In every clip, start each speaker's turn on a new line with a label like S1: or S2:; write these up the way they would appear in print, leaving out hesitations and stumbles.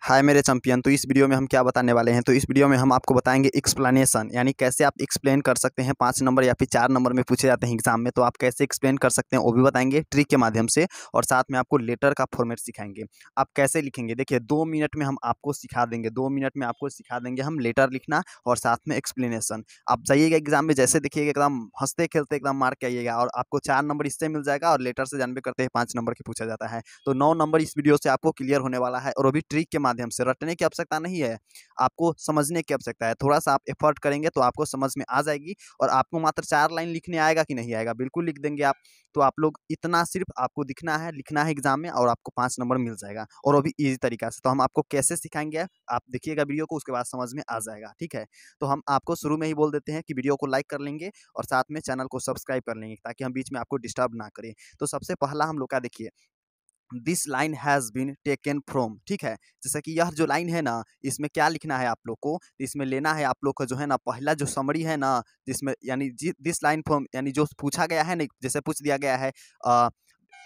S1: हाय मेरे चैंपियन। तो इस वीडियो में हम क्या बताने वाले हैं, तो इस वीडियो में हम आपको बताएंगे एक्सप्लेनेशन, यानी कैसे आप एक्सप्लेन कर सकते हैं 5 नंबर या फिर 4 नंबर में पूछे जाते हैं एग्जाम में, तो आप कैसे एक्सप्लेन कर सकते हैं वो भी बताएंगे ट्रिक के माध्यम से। और साथ में आपको लेटर का फॉर्मेट सिखाएंगे, आप कैसे लिखेंगे। देखिए 2 मिनट में हम आपको सिखा देंगे, 2 मिनट में आपको सिखा देंगे हम लेटर लिखना और साथ में एक्सप्लेनेशन। आप जाइएगा एग्जाम में, जैसे देखिएगा एकदम हंसते खेलते एकदम मार के आइएगा और आपको 4 नंबर इससे मिल जाएगा और लेटर से जानबे करते हैं 5 नंबर की पूछा जाता है। तो 9 नंबर इस वीडियो से आपको क्लियर होने वाला है, और वो भी ट्रिक के माध्यम से। रटने की आवश्यकता नहीं है, आपको समझने की आवश्यकता है। थोड़ा सा आप एफर्ट करेंगे तो आपको समझ में आ जाएगी। और आपको मात्र 4 लाइन लिखने आएगा कि नहीं आएगा, बिल्कुल लिख देंगे आप। तो आप लोग इतना सिर्फ आपको दिखना है, लिखना है एग्जाम में, और आपको 5 नंबर मिल जाएगा, और वो भी ईजी तरीका से। तो हम आपको कैसे सिखाएंगे, आप देखिएगा वीडियो को, उसके बाद समझ में आ जाएगा। ठीक है, तो हम आपको शुरू में ही बोल देते हैं कि वीडियो को लाइक कर लेंगे और साथ में चैनल को सब्सक्राइब कर लेंगे, ताकि हम बीच में आपको डिस्टर्ब ना करें। तो सबसे पहला हम लोग का देखिए, this line has been taken from. ठीक है, जैसे कि यह जो लाइन है ना, इसमें क्या लिखना है आप लोग को, इसमें लेना है आप लोग को जो है ना, पहला जो समरी है ना, जिसमें यानी दिस लाइन फ्रॉम, यानी जो पूछा गया है ना, जैसे पूछ दिया गया है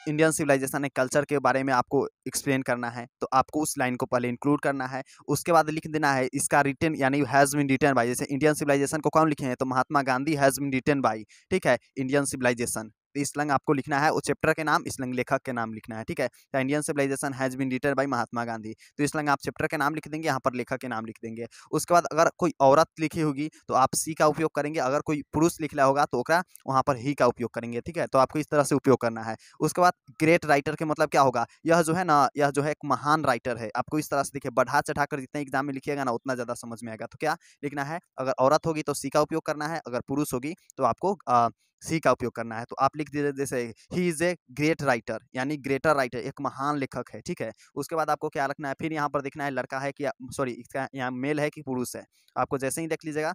S1: इंडियन सिविलाइजेशन एंड कल्चर के बारे में आपको एक्सप्लेन करना है, तो आपको उस लाइन को पहले इंक्लूड करना है। उसके बाद लिख देना है इसका रिटन, यानी हैज़ बीन रिटन बाय। जैसे इंडियन सिविलाइजेशन को कौन लिखे हैं, तो Mahatma Gandhi has been written by. ठीक है, इंडियन सिविलाइजेशन, तो इस लंग आपको लिखना है, वो चैप्टर के नाम, इस लंग लेखक के नाम लिखना है। ठीक है, तो Indian civilisation has been written by Mahatma Gandhi, तो इस लंग आप चैप्टर के नाम लिख देंगे, यहाँ पर लेखक के नाम लिख देंगे। उसके बाद अगर कोई औरत लिखी होगी तो आप सी का उपयोग करेंगे, अगर कोई पुरुष लिखला होगा तो ओकरा वहाँ पर ही का उपयोग करेंगे। ठीक है, तो आपको इस तरह से उपयोग करना है। उसके बाद ग्रेट राइटर के मतलब क्या होगा, यह जो है ना, यह जो है एक महान राइटर है। आपको इस तरह से देखिए, बढ़ा चढ़ा कर जितना एग्जाम में लिखिएगा ना, उतना ज़्यादा समझ में आएगा। तो क्या लिखना है, अगर औरत होगी तो सी का उपयोग करना है, अगर पुरुष होगी तो आपको सी का उपयोग करना है। तो आप लिख दीजिए जैसे he is a great writer, यानी ग्रेटर राइटर, एक महान लेखक है। ठीक है, उसके बाद आपको क्या रखना है, फिर यहाँ पर देखना है लड़का है कि सॉरी, इसका यहाँ मेल है कि पुरुष है। आपको जैसे ही देख लीजिएगा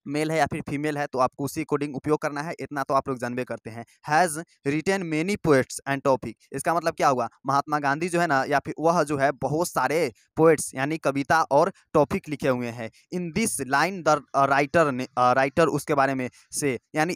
S1: मेल है या फिर फीमेल है, तो आपको उसी अकॉर्डिंग उपयोग करना है। इतना तो आप लोग जानबे करते हैं। Has retain many poets and topic, इसका मतलब क्या हुआ, महात्मा गांधी जो है ना, या फिर वह जो है बहुत सारे पोएट्स यानी कविता और टॉपिक लिखे हुए हैं। In this line the writer ने राइटर उसके बारे में से, यानी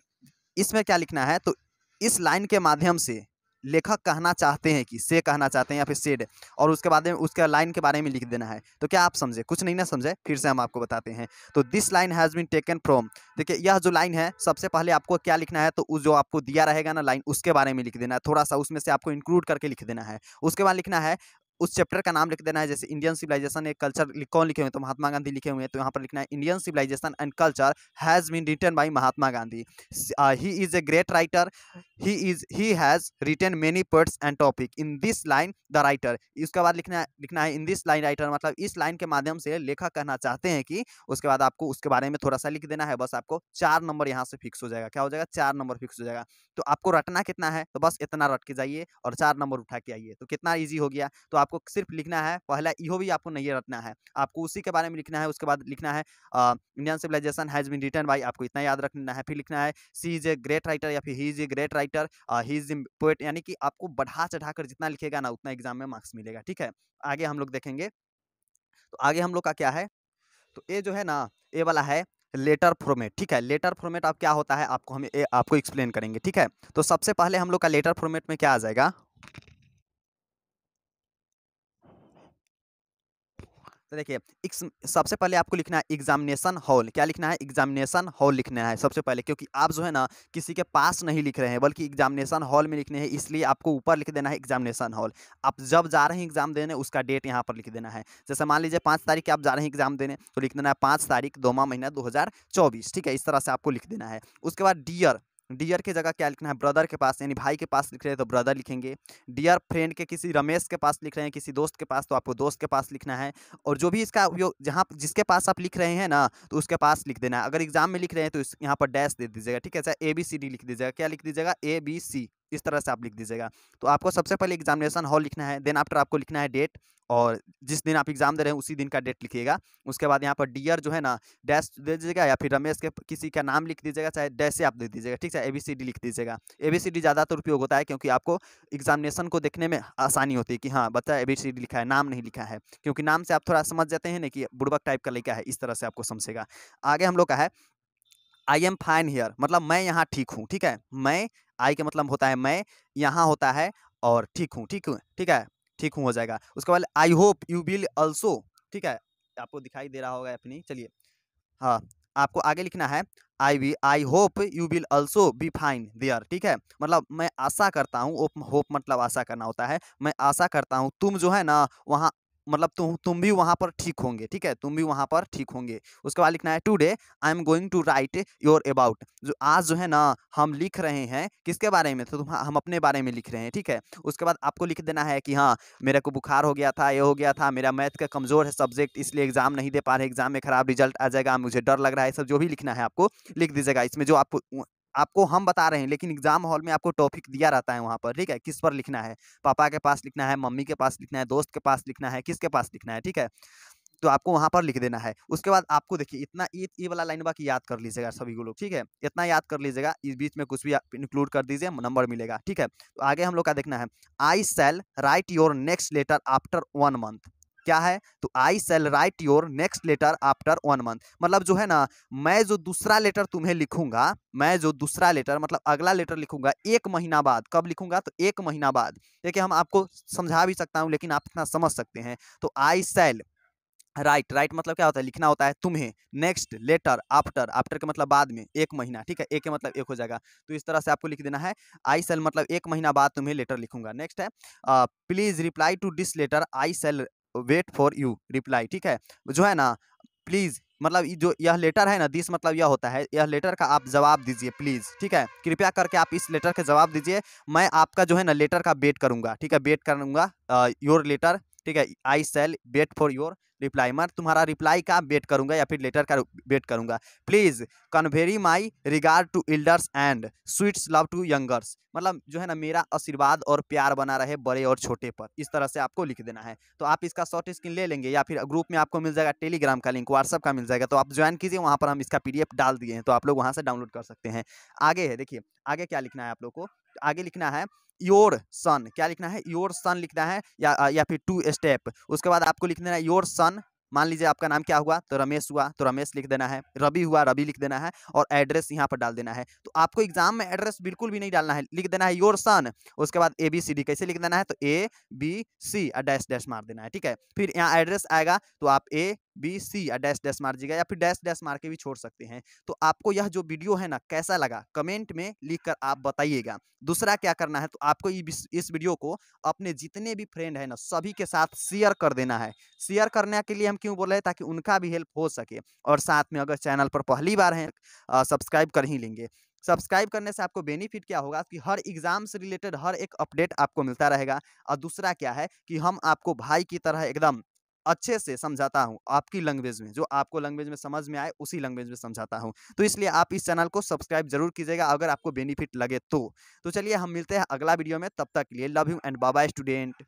S1: इसमें क्या लिखना है, तो इस लाइन के माध्यम से लेखक कहना चाहते हैं कि से कहना चाहते हैं या फिर सेड, और उसके बाद में उसके लाइन के बारे में लिख देना है। तो क्या आप समझे, कुछ नहीं ना समझे, फिर से हम आपको बताते हैं। तो this line has been taken from, देखिए यह जो लाइन है, सबसे पहले आपको क्या लिखना है, तो उस जो आपको दिया रहेगा ना लाइन, उसके बारे में लिख देना है, थोड़ा सा उसमें से आपको इंक्लूड करके लिख देना है। उसके बाद लिखना है, उस चैप्टर का नाम लिख देना है। जैसे इंडियन सिविलाइजेशन एक कल्चर कौन लिखे हुए हैं, तो महात्मा गांधी लिखे हुए हैं, तो यहाँ पर लिखना है Indian civilisation and culture has been written by Mahatma Gandhi. He is a great writer, he has written many poets and topic in this line the writer। इसके बाद लिखना है इन दिस लाइन राइटर, मतलब इस लाइन के माध्यम से लेखक कहना चाहते हैं कि, उसके बाद आपको उसके बारे में थोड़ा सा लिख देना है। बस आपको 4 नंबर यहाँ से फिक्स हो जाएगा। क्या हो जाएगा, 4 नंबर फिक्स हो जाएगा। तो आपको रटना कितना है, तो बस इतना रट के जाइए और 4 नंबर उठा के आइए, तो कितना ईजी हो गया। तो आपको सिर्फ लिखना है, पहला इहो भी आपको नहीं रटना है, आपको उसी के बारे में लिखना है। उसके बाद लिखना है Indian civilisation has been written by, आपको इतना याद रखना है। फिर लिखना है she is a great writer या फिर he is a great writer, he is poet, यानी कि आपको बढ़ा चढ़ाकर जितना लिखेगा ना, उतना एग्जाम में मार्क्स मिलेगा। ठीक है, आगे हम लोग देखेंगे। तो आगे हम लोग का क्या है, तो ये जो है ना, ये वाला है लेटर फॉर्मेट। ठीक है, लेटर फॉर्मेट आप क्या होता है, आपको एक्सप्लेन करेंगे। ठीक है, तो सबसे पहले हम लोग का लेटर फॉर्मेट में क्या आ जाएगा, तो देखिए सबसे पहले आपको लिखना है एग्जामिनेशन हॉल। क्या लिखना है, एग्जामिनेशन हॉल लिखना है सबसे पहले, क्योंकि आप जो है ना किसी के पास नहीं लिख रहे हैं, बल्कि एग्जामिनेशन हॉल में लिखने हैं, इसलिए आपको ऊपर लिख देना है एग्जामिनेशन हॉल। आप जब जा रहे हैं एग्जाम देने, उसका डेट यहाँ पर लिख देना है। जैसे मान लीजिए 5 तारीख आप जा रहे हैं एग्जाम देने, तो लिख देना है 5 तारीख 2वां महीना 2024। ठीक है, इस तरह से आपको लिख देना है। उसके बाद डियर, डियर की जगह क्या लिखना है, ब्रदर के पास, यानी भाई के पास लिख रहे हैं तो ब्रदर लिखेंगे। डियर फ्रेंड के, किसी रमेश के पास लिख रहे हैं, किसी दोस्त के पास, तो आपको दोस्त के पास लिखना है। और जो भी इसका उपयोग, जहाँ जिसके पास आप लिख रहे हैं ना, तो उसके पास लिख देना है। अगर एग्जाम में लिख रहे हैं तो यहाँ पर डैश दे दीजिएगा। ठीक है, चाहे ABCD लिख दीजिएगा। क्या लिख दीजिएगा, ABC, इस तरह से आप लिख दीजिएगा। तो आपको सबसे पहले एग्जामिनेशन हॉल लिखना है, देन आफ्टर आपको लिखना है डेट, और जिस दिन आप एग्जाम दे रहे हैं उसी दिन का डेट लिखिएगा। उसके बाद यहाँ पर डियर जो है ना, डैश दे दीजिएगा, या फिर रमेश के किसी का नाम लिख दीजिएगा, चाहे डैश से आप दे दीजिएगा। ठीक है, ABCD लिख दीजिएगा। ABCD ज़्यादातर उपयोग होता है, क्योंकि आपको एग्जामिनेशन को देखने में आसानी होती है कि हाँ बच्चा ABCD लिखा है, नाम नहीं लिखा है, क्योंकि नाम से आप थोड़ा समझ जाते हैं ना कि बुड़बक टाइप का लड़का है, इस तरह से आपको समझेगा। आगे हम लोग का है आई एम फाइन हियर, मतलब मैं यहाँ ठीक हूँ। ठीक है, मैं, आई का मतलब होता है मैं, यहाँ होता है और ठीक हूँ। ठीक है, ठीक हो जाएगा। उसके बाद आई होप यू विल ऑल्सो, ठीक है, आपको दिखाई दे रहा होगा अपनी, चलिए हाँ, आपको आगे लिखना है I hope you will also be fine there, ठीक है, मतलब मैं आशा करता हूँ, होप मतलब आशा करना होता है, मैं आशा करता हूँ तुम जो है ना वहाँ, मतलब तुम भी वहाँ पर ठीक होंगे, ठीक है, तुम भी वहाँ पर ठीक होंगे। उसके बाद लिखना है today I am going to write your about, जो आज जो है ना हम लिख रहे हैं किसके बारे में, तो हम अपने बारे में लिख रहे हैं, ठीक है। उसके बाद आपको लिख देना है कि हाँ मेरे को बुखार हो गया था, ये हो गया था, मेरा मैथ का कमजोर है सब्जेक्ट, इसलिए एग्जाम नहीं दे पा रहे, एग्जाम में खराब रिजल्ट आ जाएगा, मुझे डर लग रहा है, सब जो भी लिखना है आपको लिख दीजिएगा इसमें। जो आपको आपको हम बता रहे हैं, लेकिन एग्जाम हॉल में आपको टॉपिक दिया रहता है वहाँ पर, ठीक है, किस पर लिखना है, पापा के पास लिखना है, मम्मी के पास लिखना है, दोस्त के पास लिखना है, किसके पास लिखना है, ठीक है, तो आपको वहाँ पर लिख देना है। उसके बाद आपको देखिए इतना ये वाला लाइन बाकी याद कर लीजिएगा सभी को लोग, ठीक है, इतना याद कर लीजिएगा, इस बीच में कुछ भी इंक्लूड कर दीजिए, नंबर मिलेगा, ठीक है। तो आगे हम लोग का देखना है I shall write your next letter after 1 month, क्या है, तो I shall write your next letter after 1 month, मतलब जो है ना मैं जो दूसरा लेटर तुम्हें लिखूंगा, मैं जो दूसरा लेटर मतलब अगला लेटर लिखूंगा 1 महीना बाद, कब लिखूंगा, तो 1 महीना बाद। देखिए हम आपको समझा भी सकता हूँ लेकिन आप इतना समझ सकते हैं, तो आई शैल राइट मतलब क्या होता है, लिखना होता है तुम्हें, नेक्स्ट लेटर आफ्टर के मतलब बाद में, 1 महीना, ठीक है, एक के मतलब एक हो जाएगा, तो इस तरह से आपको लिख देना है आई सेल मतलब 1 महीना बाद तुम्हें लेटर लिखूंगा। नेक्स्ट है please reply to this letter I shall wait for you reply, ठीक है, जो है ना प्लीज मतलब जो यह लेटर है ना, दिस मतलब यह होता है, यह लेटर का आप जवाब दीजिए प्लीज, ठीक है, कृपया करके आप इस लेटर का जवाब दीजिए, मैं आपका जो है ना लेटर का वेट करूंगा, ठीक है, वेट करूंगा योर लेटर, ठीक है, I shall wait for your reply, मैं तुम्हारा रिप्लाई का वेट करूंगा या फिर लेटर का वेट करूंगा। Please convey my regard to elders and sweets love to youngers, मतलब जो है ना मेरा आशीर्वाद और प्यार बना रहे बड़े और छोटे पर, इस तरह से आपको लिख देना है। तो आप इसका शॉर्ट स्क्रीन ले लेंगे या फिर ग्रुप में आपको मिल जाएगा टेलीग्राम का लिंक, व्हाट्सअप का मिल जाएगा, तो आप ज्वाइन कीजिए, वहां पर हम इसका पीडीएफ डाल दिए हैं, तो आप लोग वहां से डाउनलोड कर सकते हैं। आगे है देखिए, आगे क्या लिखना है आप लोग को, आगे लिखना है योर सन, क्या लिखना है, योर सन लिखना है या फिर 2 स्टेप। उसके बाद आपको लिख देना है योर सन, मान लीजिए आपका नाम क्या हुआ, तो रमेश हुआ तो रमेश लिख देना है, रवि हुआ रवि लिख देना है, और एड्रेस यहाँ पर डाल देना है। तो आपको एग्जाम में एड्रेस बिल्कुल भी नहीं डालना है, लिख देना है योर सन, उसके बाद ABCD कैसे लिख देना है, तो ABC डैश डैश मार देना है, ठीक है, फिर यहाँ एड्रेस आएगा तो आप ABC डैश डैश मार दीजिएगा या फिर डैश डैश मार के भी छोड़ सकते हैं। तो आपको यह जो वीडियो है ना कैसा लगा कमेंट में लिख कर आप बताइएगा। दूसरा क्या करना है, तो आपको इस वीडियो को अपने जितने भी फ्रेंड है ना सभी के साथ शेयर कर देना है। शेयर करने के लिए हम क्यों बोल रहे हैं, ताकि उनका भी हेल्प हो सके, और साथ में अगर चैनल पर पहली बार हैं सब्सक्राइब कर ही लेंगे। सब्सक्राइब करने से आपको बेनिफिट क्या होगा कि हर एग्जाम से रिलेटेड हर एक अपडेट आपको मिलता रहेगा, और दूसरा क्या है कि हम आपको भाई की तरह एकदम अच्छे से समझाता हूँ, आपकी लैंग्वेज में, जो आपको लैंग्वेज में समझ में आए उसी लैंग्वेज में समझाता हूँ। तो इसलिए आप इस चैनल को सब्सक्राइब जरूर कीजिएगा अगर आपको बेनिफिट लगे तो चलिए हम मिलते हैं अगला वीडियो में, तब तक के लिए love you and bye bye student.